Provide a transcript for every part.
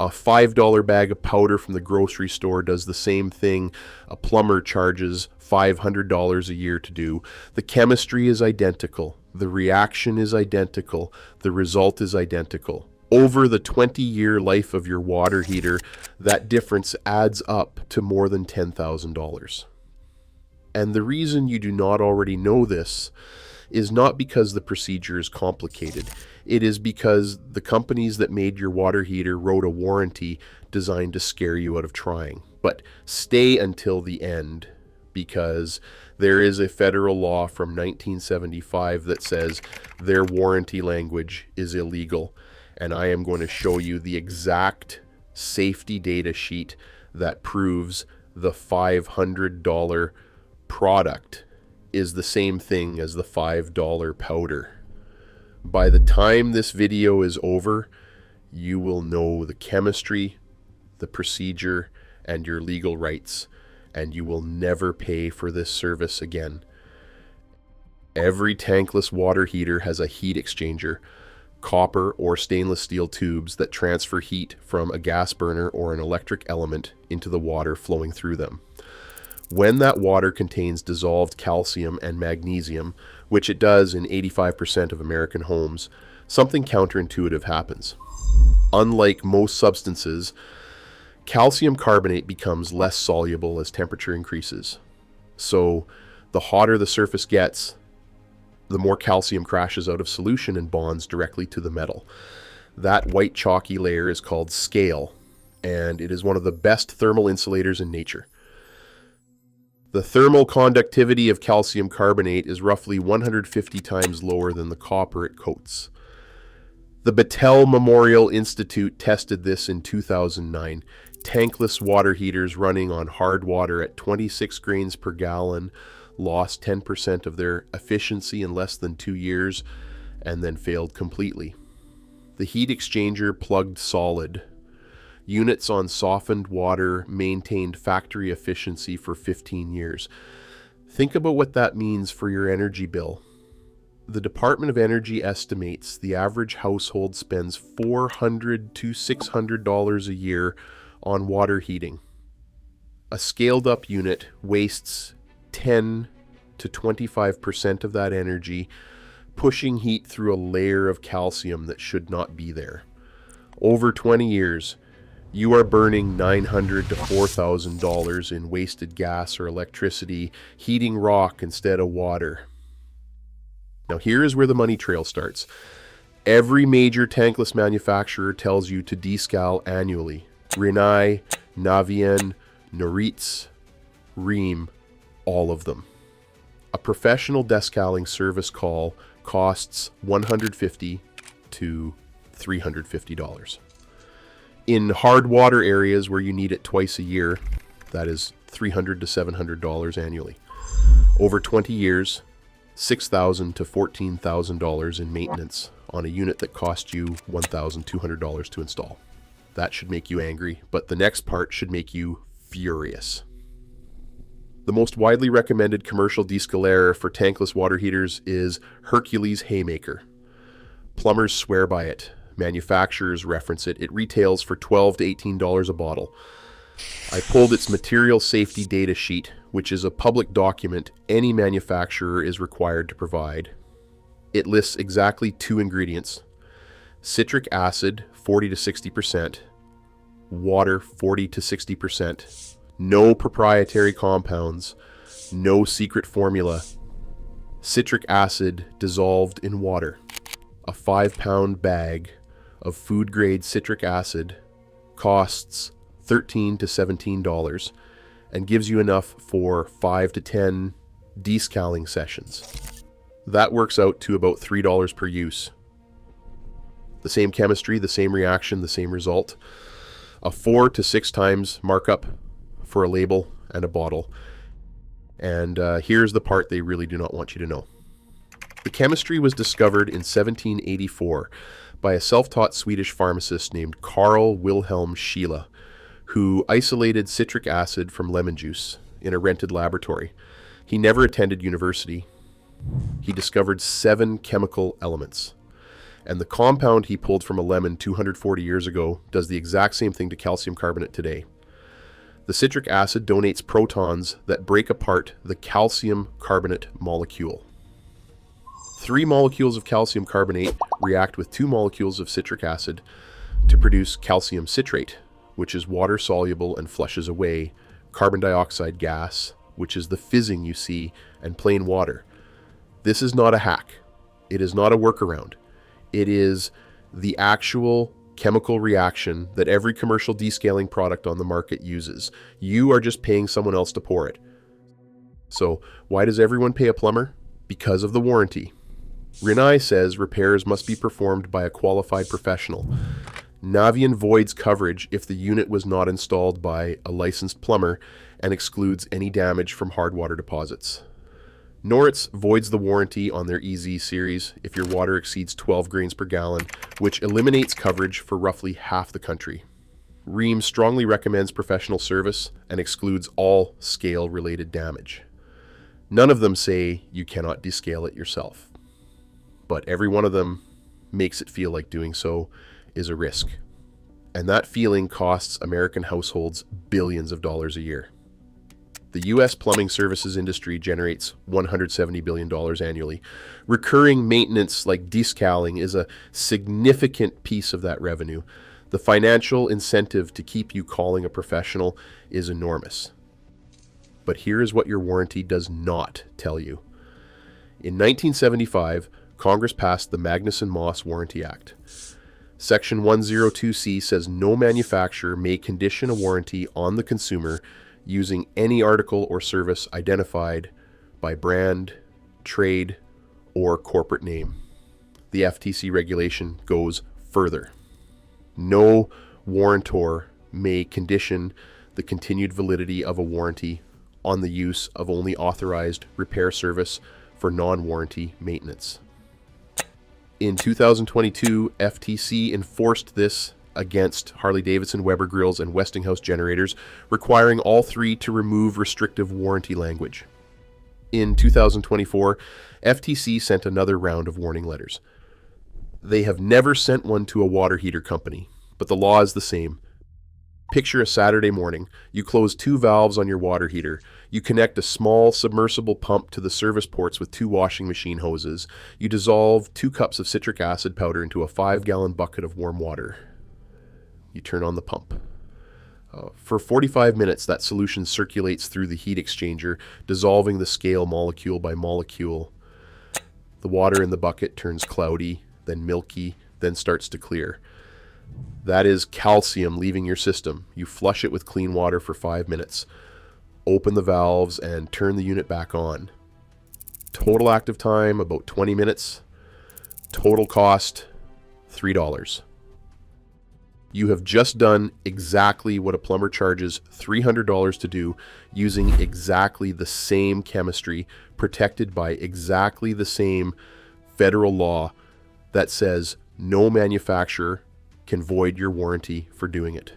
A $5 bag of powder from the grocery store does the same thing a plumber charges $500 a year to do. The chemistry is identical. The reaction is identical. The result is identical. Over the 20-year life of your water heater, that difference adds up to more than $10,000. And the reason you do not already know this is not because the procedure is complicated. It is because the companies that made your water heater wrote a warranty designed to scare you out of trying. But stay until the end, because there is a federal law from 1975 that says their warranty language is illegal. And I am going to show you the exact safety data sheet that proves the $500 product is the same thing as the $5 powder. By the time this video is over, you will know the chemistry, the procedure, and your legal rights, and you will never pay for this service again. Every tankless water heater has a heat exchanger, copper or stainless steel tubes that transfer heat from a gas burner or an electric element into the water flowing through them. When that water contains dissolved calcium and magnesium, which it does in 85% of American homes, something counterintuitive happens. Unlike most substances, calcium carbonate becomes less soluble as temperature increases. So the hotter the surface gets, the more calcium crashes out of solution and bonds directly to the metal. That white chalky layer is called scale, and it is one of the best thermal insulators in nature. The thermal conductivity of calcium carbonate is roughly 150 times lower than the copper it coats. The Battelle Memorial Institute tested this in 2009. Tankless water heaters running on hard water at 26 grains per gallon lost 10% of their efficiency in less than 2 years and then failed completely. The heat exchanger plugged solid. Units on softened water maintained factory efficiency for 15 years. Think about what that means for your energy bill. The Department of Energy estimates the average household spends $400 to $600 a year on water heating. A scaled-up unit wastes 10 to 25% of that energy, pushing heat through a layer of calcium that should not be there. Over 20 years, you are burning $900 to $4,000 in wasted gas or electricity, heating rock instead of water. Now here is where the money trail starts. Every major tankless manufacturer tells you to descal annually. Rinnai, Navien, Noritz, Rheem, all of them. A professional descaling service call costs $150 to $350. In hard water areas where you need it twice a year, that is $300 to $700 annually. Over 20 years, $6,000 to $14,000 in maintenance on a unit that cost you $1,200 to install. That should make you angry, but the next part should make you furious. The most widely recommended commercial descalaire for tankless water heaters is Hercules Haymaker. Plumbers swear by it. Manufacturers reference it. It retails for $12 to $18 a bottle. I pulled its material safety data sheet, which is a public document any manufacturer is required to provide. It lists exactly 2 ingredients: citric acid, 40 to 60%, water, 40 to 60%, no proprietary compounds, no secret formula, citric acid dissolved in water. A 5-pound bag of food-grade citric acid costs $13 to $17 and gives you enough for 5 to 10 descaling sessions. That works out to about $3 per use. The same chemistry, the same reaction, the same result. A 4 to 6 times markup for a label and a bottle. And here's the part they really do not want you to know. The chemistry was discovered in 1784 by a self-taught Swedish pharmacist named Carl Wilhelm Scheele, who isolated citric acid from lemon juice in a rented laboratory. He never attended university. He discovered 7 chemical elements. And the compound he pulled from a lemon 240 years ago does the exact same thing to calcium carbonate today. The citric acid donates protons that break apart the calcium carbonate molecule. 3 molecules of calcium carbonate react with 2 molecules of citric acid to produce calcium citrate, which is water-soluble and flushes away carbon dioxide gas, which is the fizzing you see, and plain water. This is not a hack. It is not a workaround. It is the actual chemical reaction that every commercial descaling product on the market uses. You are just paying someone else to pour it. So why does everyone pay a plumber? Because of the warranty. Rinnai says repairs must be performed by a qualified professional. Navien voids coverage if the unit was not installed by a licensed plumber and excludes any damage from hard water deposits. Norritz voids the warranty on their EZ series if your water exceeds 12 grains per gallon, which eliminates coverage for roughly half the country. Rheem strongly recommends professional service and excludes all scale-related damage. None of them say you cannot descale it yourself, but every one of them makes it feel like doing so is a risk. And that feeling costs American households billions of dollars a year. The U.S. plumbing services industry generates $170 billion annually. Recurring maintenance like descaling is a significant piece of that revenue. The financial incentive to keep you calling a professional is enormous. But here is what your warranty does not tell you. In 1975, Congress passed the Magnuson-Moss Warranty Act. Section 102C says no manufacturer may condition a warranty on the consumer using any article or service identified by brand, trade, or corporate name. The FTC regulation goes further. No warrantor may condition the continued validity of a warranty on the use of only authorized repair service for non-warranty maintenance. In 2022, FTC enforced this against Harley-Davidson, Weber Grills, and Westinghouse generators, requiring all 3 to remove restrictive warranty language. In 2024, FTC sent another round of warning letters. They have never sent one to a water heater company, but the law is the same. Picture a Saturday morning. You close 2 valves on your water heater. You connect a small submersible pump to the service ports with 2 washing machine hoses. You dissolve 2 cups of citric acid powder into a 5-gallon bucket of warm water. You turn on the pump. For 45 minutes, that solution circulates through the heat exchanger, dissolving the scale molecule by molecule. The water in the bucket turns cloudy, then milky, then starts to clear. That is calcium leaving your system. You flush it with clean water for 5 minutes. Open the valves and turn the unit back on. Total active time, about 20 minutes. Total cost, $3. You have just done exactly what a plumber charges $300 to do, using exactly the same chemistry, protected by exactly the same federal law that says no manufacturer can void your warranty for doing it.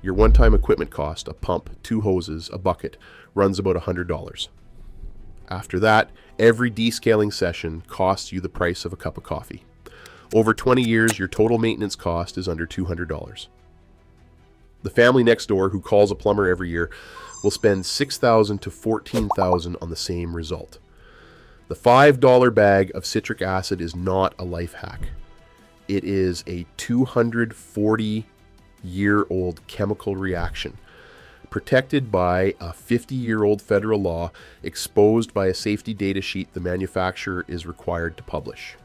Your one-time equipment cost, a pump, 2 hoses, a bucket, runs about $100. After that, every descaling session costs you the price of a cup of coffee. Over 20 years, your total maintenance cost is under $200. The family next door who calls a plumber every year will spend $6,000 to $14,000 on the same result. The $5 bag of citric acid is not a life hack. It is a 240-year-old chemical reaction, protected by a 50-year-old federal law, exposed by a safety data sheet the manufacturer is required to publish.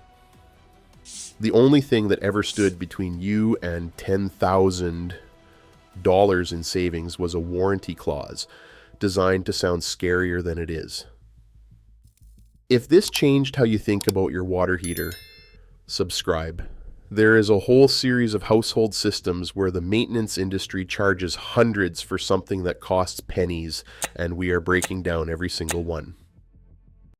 The only thing that ever stood between you and $10,000 in savings was a warranty clause, designed to sound scarier than it is. If this changed how you think about your water heater, subscribe. There is a whole series of household systems where the maintenance industry charges hundreds for something that costs pennies, and we are breaking down every single one.